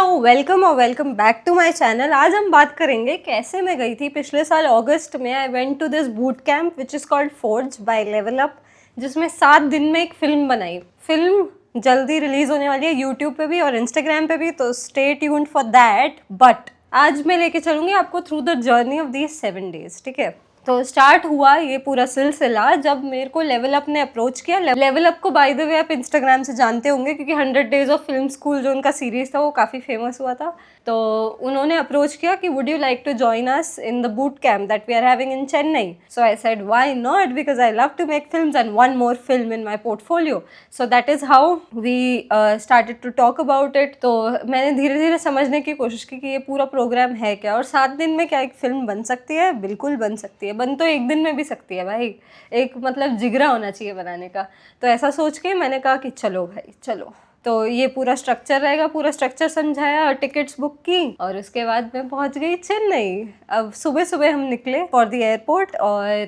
Hello welcome back to my channel. आज हम बात करेंगे कैसे मैं गई थी पिछले साल अगस्त में। I went to this boot camp which is called Forge by Level Up, जिसमें 7 दिन में एक फ़िल्म बनाई। फिल्म जल्दी रिलीज़ होने वाली है यूट्यूब पे भी और इंस्टाग्राम पे भी, तो stay tuned for that. But आज मैं लेके चलूँगी आपको through the journey of these 7 days, ठीक है। तो स्टार्ट हुआ ये पूरा सिलसिला जब मेरे को लेवल अप ने अप्रोच किया। लेवल अप को बाय द वे आप इंस्टाग्राम से जानते होंगे, क्योंकि 100 डेज ऑफ फिल्म स्कूल जो उनका सीरीज था वो काफ़ी फेमस हुआ था। तो उन्होंने अप्रोच किया कि would you like to join us in the boot camp that we are having in Chennai. So I said why not, because I love to make films and one more film in my portfolio. So that is how we started to talk about it. तो मैंने धीरे धीरे समझने की कोशिश की कि ये पूरा प्रोग्राम है क्या, और 7 दिन में क्या एक फिल्म बन सकती है। बिल्कुल बन सकती है, बन तो एक दिन में भी सकती है भाई। एक मतलब जिगरा होना चाहिए बनाने का। तो ऐसा सोच के मैंने कहा कि चलो भाई चलो। तो ये पूरा स्ट्रक्चर रहेगा, पूरा स्ट्रक्चर समझाया और टिकट्स बुक की, और उसके बाद मैं पहुंच गई चेन्नई। अब सुबह सुबह हम निकले फॉर द एयरपोर्ट और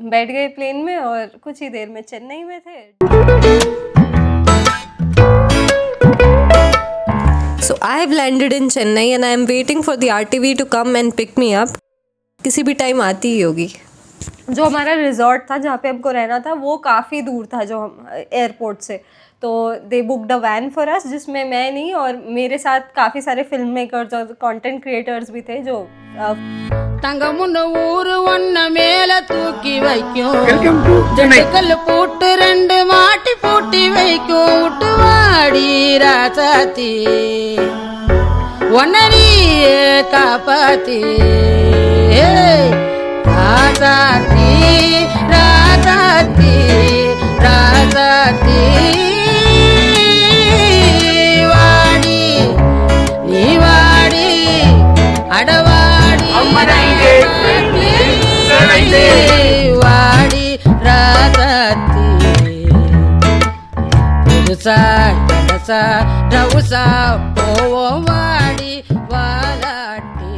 बैठ गए प्लेन में और कुछ ही देर में चेन्नई में थे। So I have landed in Chennai and I am waiting for the RTV to come and pick me up. किसी भी टाइम आती ही होगी। जो हमारा रिजॉर्ट था जहाँ पे हमको रहना था वो काफ़ी दूर था जो हम एयरपोर्ट से। तो they booked a van for us, जिसमें मैं नहीं और मेरे साथ काफ़ी सारे फिल्म मेकर्स और कंटेंट क्रिएटर्स भी थे जो தங்கமுன்னு ஊரு ஒன்ன மேல தூக்கி வைக்கும் ஜட்டுக்கல் போட்டு 2 மாட்டி பூட்டி வைக்கும் விட்டு வாடி ராசாத்தி ஒன்ன நீயே காப்பாத்தி ராசாத்தி ராசாத்தி ராசாத்தி வாடி நீ வாடி அடவாடி வாடி ராசாத்தி புதுசா கனசா ரவுசா போவோம் வாடி வாலாட்டி।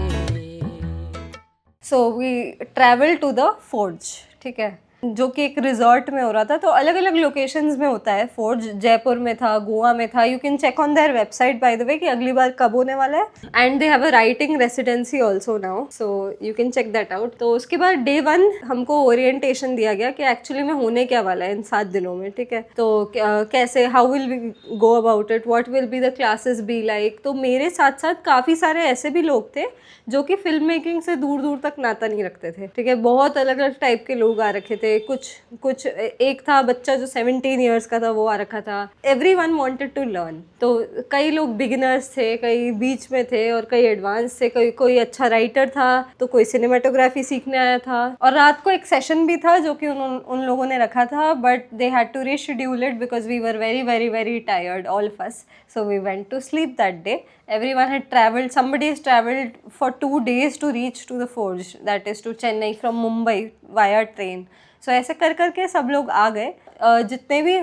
So we travel to the forge, ठीक है, जो कि एक रिजॉर्ट में हो रहा था। तो अलग अलग लोकेशंस में होता है फोर्ज। जयपुर में था, गोवा में था। You can check on their website by the way कि अगली बार कब होने वाला है। And they have a writing residency also now, so you can check that out. तो उसके बाद डे 1 हमको ओरिएंटेशन दिया गया कि एक्चुअली में होने क्या वाला है इन 7 दिनों में, ठीक है। तो कैसे, how will we go about it, what will be the classes be like. तो मेरे साथ साथ काफ़ी सारे ऐसे भी लोग थे जो कि फिल्म मेकिंग से दूर दूर तक नाता नहीं रखते थे, ठीक है। बहुत अलग अलग टाइप के लोग आ रखे थे। कुछ एक था बच्चा जो 17 ईयर्स का था, वो आ रखा था। Everyone wanted to learn. तो कई लोग बिगिनर्स थे, कई बीच में थे और कई एडवांस थे। कोई अच्छा राइटर था, तो कोई सिनेमाटोग्राफी सीखने आया था। और रात को एक सेशन भी था जो कि उन लोगों ने रखा था, but they had to reschedule it because we were very very very tired all of us. So we went to sleep that day. Everyone had traveled, somebody has traveled for 2 days to reach to the forge, that is to Chennai from Mumbai via train. So ऐसे कर करके सब लोग आ गए। जितने भी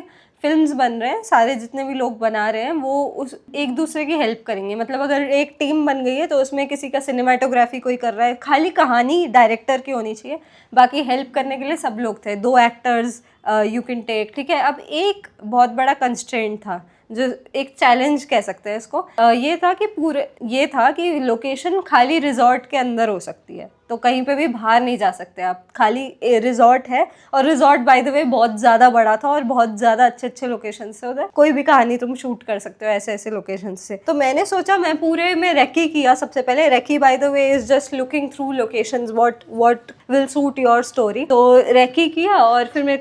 films बन रहे हैं, सारे जितने भी लोग बना रहे हैं, वो उस एक दूसरे की हेल्प करेंगे। मतलब अगर एक टीम बन गई है तो उसमें किसी का सिनेमाटोग्राफी कोई कर रहा है, खाली कहानी डायरेक्टर की होनी चाहिए, बाकी हेल्प करने के लिए सब लोग थे। 2 एक्टर्स यू कैन टेक, ठीक है। अब एक बहुत बड़ा कंस्ट्रेंट था, जो एक चैलेंज कह सकते हैं इसको। ये था कि लोकेशन खाली रिजॉर्ट के अंदर हो सकती है, तो कहीं पे भी बाहर नहीं जा सकते आप, खाली रिजॉर्ट है। और रिजॉर्ट बाय द वे बहुत ज़्यादा बड़ा था और बहुत ज़्यादा अच्छे अच्छे लोकेशन से उधर कोई भी कहानी तुम शूट कर सकते हो ऐसे ऐसे लोकेशन से। तो मैंने सोचा मैं पूरे में रेकी किया सबसे पहले। Recce by the way is just looking through locations, what will suit your story. तो रेकी किया और फिर मेरे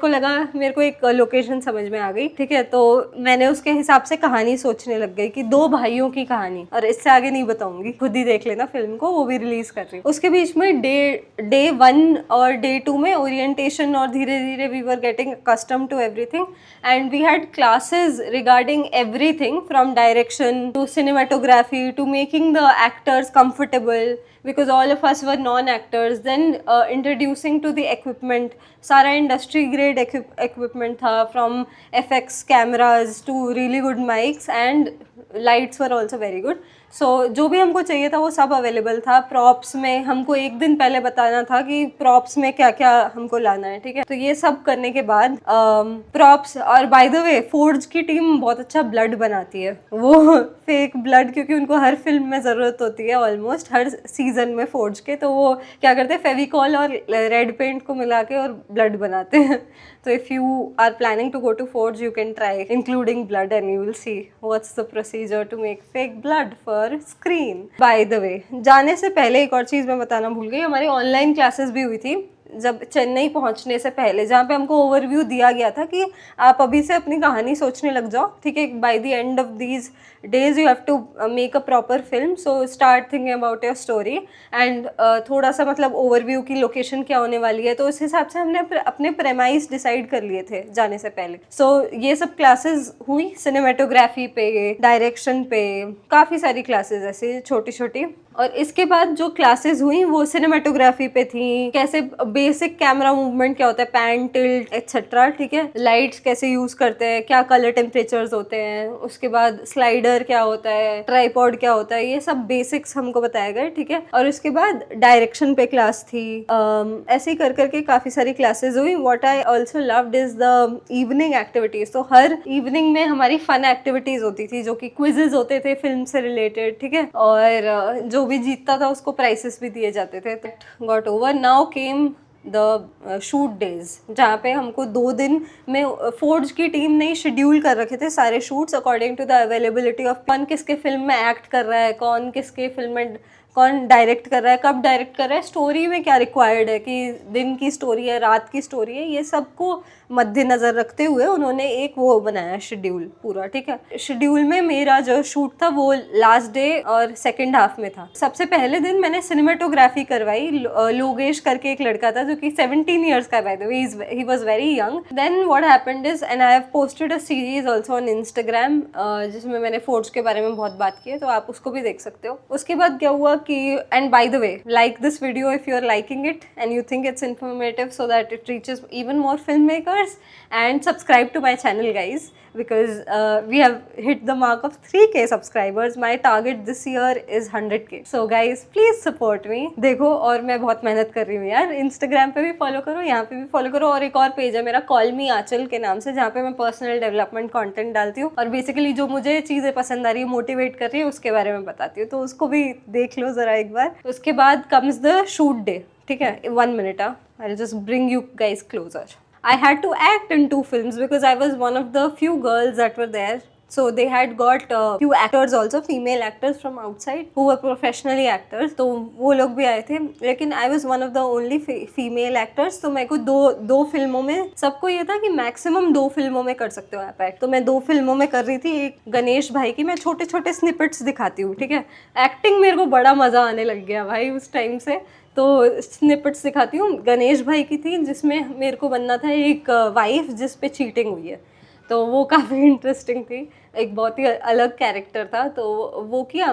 को एक लोकेशन समझ में आ गई, ठीक है। तो मैंने उसके हिसाब से कहानी सोचने लग गई कि 2 भाइयों की कहानी, और इससे आगे नहीं बताऊंगी, खुद ही देख लेना फिल्म को, वो भी रिलीज कर रही हूँ। उसके बीच में डे 1 और डे 2 में ओरिएंटेशन, और धीरे धीरे we were getting accustomed to everything and we had classes regarding everything from direction to cinematography to making the actors comfortable, because all of us were non-actors. Then introducing to the equipment, सारा industry grade equipment था, from FX cameras to really good mics and lights were also very good. So जो भी हमको चाहिए था वो सब available था। प्रॉप्स में हमको एक दिन पहले बताना था कि प्रॉप्स में क्या क्या हमको लाना है, ठीक है। तो ये सब करने के बाद प्रॉप्स, और बाय द वे फोर्ज की टीम बहुत अच्छा ब्लड बनाती है, वो फेक ब्लड, क्योंकि उनको हर फिल्म में ज़रूरत होती है ऑलमोस्ट हर सीजन में फोर्ज के, तो वो क्या करते हैं फेविकॉल और रेड पेंट को मिला के और ब्लड बनाते हैं। तो if you are planning to go to Forge you can try including blood and you will see what's the procedure to make fake blood for screen. By the way, जाने से पहले एक और चीज़ मैं बताना भूल गई, हमारी ऑनलाइन क्लासेस भी हुई थी जब चेन्नई पहुंचने से पहले, जहाँ पे हमको ओवरव्यू दिया गया था कि आप अभी से अपनी कहानी सोचने लग जाओ, ठीक है। By the end of these days you have to make a proper film, so start thinking about your story and थोड़ा सा मतलब ओवरव्यू की लोकेशन क्या होने वाली है, तो उस हिसाब से हमने अपने प्रेमाइज डिसाइड कर लिए थे जाने से पहले। सो ये सब क्लासेस हुई, सिनेमेटोग्राफी पे, डायरेक्शन पे, काफ़ी सारी क्लासेस ऐसी छोटी छोटी। और इसके बाद जो क्लासेस हुई वो सिनेमेटोग्राफी पे थी, कैसे बेसिक कैमरा मूवमेंट क्या होता है, पैन, टिल्ट एक्सेट्रा, ठीक है। लाइट्स कैसे यूज करते हैं, क्या कलर टेम्परेचर्स होते हैं, उसके बाद स्लाइडर क्या होता है, ट्राइपॉड क्या होता है, ये सब बेसिक्स हमको बताया गया, ठीक है। और उसके बाद डायरेक्शन पे क्लास थी, ऐसे ही कर करके काफी सारी क्लासेस हुई। What I also loved is the evening activities. तो हर इवनिंग में हमारी फन एक्टिविटीज होती थी, जो कि क्विजेज होते थे फिल्म से रिलेटेड, ठीक है। और जो भी जीतता था उसको प्राइसेस भी दिए जाते थे। Got over, now came the shoot days, जहाँ पे हमको 2 दिन में फोर्ज की टीम ने शेड्यूल कर रखे थे सारे shoots according to the availability of कौन किसके फिल्म में एक्ट कर रहा है, कौन किसके फिल्म में, कौन डायरेक्ट कर रहा है, कब डायरेक्ट कर रहा है, स्टोरी में क्या रिक्वायर्ड है, कि दिन की स्टोरी है, रात की स्टोरी है, ये सबको मद्देनज़र रखते हुए उन्होंने एक वो बनाया शेड्यूल पूरा, ठीक है। शेड्यूल में मेरा जो शूट था वो लास्ट डे और सेकंड हाफ में था। सबसे पहले दिन मैंने सिनेमेटोग्राफी करवाई, लोगेश करके एक लड़का था जो कि 17 ईयर्स का, by the way he was very young. Then what happened is, and I have posted a series also on Instagram, जिसमें मैंने फोर्ज के बारे में बहुत बात की है, तो आप उसको भी देख सकते हो। उसके बाद क्या हुआ कि, and by the way like this video if you are liking it and you think it's informative so that it reaches even more filmmakers, and subscribe to my channel guys, because we have hit the mark of 3K subscribers. My target this year is 100K, so guys please support me। देखो, और मैं बहुत मेहनत कर रही हूँ यार, Instagram पे भी फॉलो करो, यहाँ पे भी फॉलो करो, और एक और पेज है मेरा कॉल मी आंचल के नाम से, जहाँ पे मैं पर्सनल डेवलपमेंट कंटेंट डालती हूँ और बेसिकली जो मुझे चीज़ें पसंद आ रही है, मोटिवेट कर रही है, उसके बारे में बताती हूँ, तो उसको भी देख लो ज़रा एक बार। उसके बाद कम्स द शूट डे, ठीक है। 1 minute, I'll just bring you guys closer. I had to act in 2 films because I was one of the few girls that were there. So they had got few actors also, female actors from outside who were professionally actors. तो वो लोग भी आए थे, लेकिन I was one of the only female actors. तो मेरे को दो फिल्मों में, सबको ये था कि मैक्सिमम 2 फिल्मों में कर सकते हो आप एक्ट, तो मैं 2 फिल्मों में कर रही थी। एक गणेश भाई की मैं छोटे छोटे स्निपेट्स दिखाती हूँ, ठीक है। एक्टिंग मेरे को बड़ा मज़ा आने लग गया भाई उस टाइम से, तो स्निपेट्स दिखाती हूँ। गणेश भाई की थी जिसमें मेरे को बनना था एक वाइफ जिस पे चीटिंग हुई है, तो वो काफ़ी इंटरेस्टिंग थी, एक बहुत ही अलग कैरेक्टर था, तो वो किया।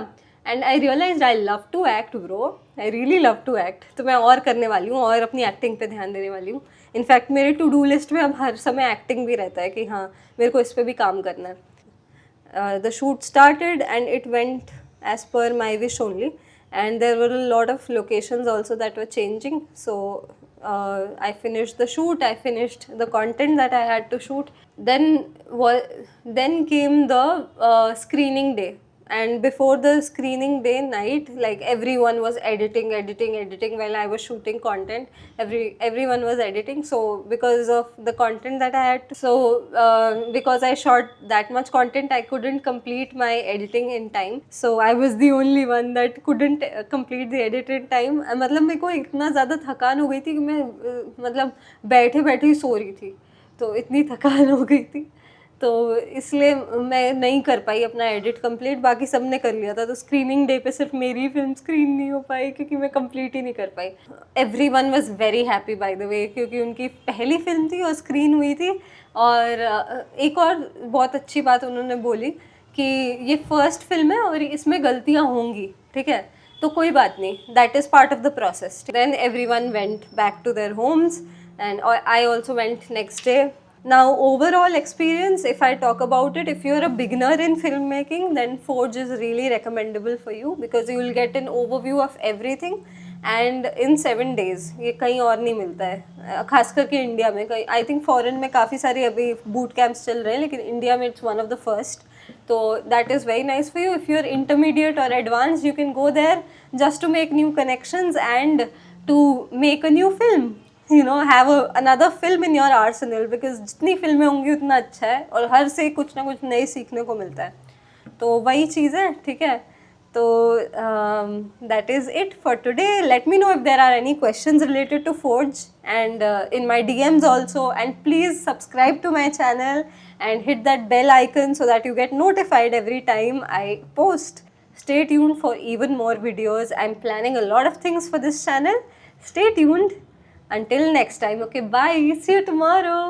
And I realise I love to act bro, I really love to act, तो मैं और करने वाली हूँ और अपनी एक्टिंग पे ध्यान देने वाली हूँ। इनफैक्ट मेरे टू डू लिस्ट में अब हर समय एक्टिंग भी रहता है कि हाँ मेरे को इस पर भी काम करना है। The shoot started and it went as per my wish only, and there were a lot of locations also that were changing, so I finished the shoot, I finished the content that I had to shoot. Then came the screening day, and before the screening day night, like everyone was editing while I was shooting content. Everyone was editing, so because of the content that I had to, so because I shot that much content, I couldn't complete my editing in time, so I was the only one that couldn't complete the edit in time. मतलब मेरे को इतना ज़्यादा थकान हो गई थी कि मैं मतलब बैठे बैठे ही सो रही थी, तो इतनी थकान हो गई थी, तो इसलिए मैं नहीं कर पाई अपना एडिट कंप्लीट। बाकी सब ने कर लिया था, तो स्क्रीनिंग डे पे सिर्फ मेरी फिल्म स्क्रीन नहीं हो पाई क्योंकि मैं कंप्लीट ही नहीं कर पाई। Everyone was very happy by the way, क्योंकि उनकी पहली फिल्म थी और स्क्रीन हुई थी। और एक और बहुत अच्छी बात उन्होंने बोली कि ये फर्स्ट फिल्म है और इसमें गलतियाँ होंगी, ठीक है, तो कोई बात नहीं, that is part of the process. Then everyone went back to their homes and I also went next day. Now overall experience, if I talk about it, if you're a beginner in filmmaking, then Forge is really recommendable for you because you will get an overview of everything and in 7 days, ये कहीं और नहीं मिलता है, खास करके India में। कहीं आई थिंक फॉरेन में काफ़ी सारे अभी बूट कैंप्स चल रहे हैं, लेकिन इंडिया में it's one of the first. तो that is very nice for you. If you are intermediate और advance, you can go there just to make new connections and to make a new film, you know, have another film in your arsenal, because जितनी फिल्में होंगी उतना अच्छा है, और हर से कुछ ना कुछ नए सीखने को मिलता है। तो वही चीज़ है, ठीक है। तो that is it for today. Let me know if there are any questions related to Forge, and in my DMs also, and please subscribe to my channel and hit that bell icon so that you get notified every time I post. Stay tuned for even more videos. I'm planning a lot of things for this channel. Stay tuned. Until next time. Okay, bye. See you tomorrow.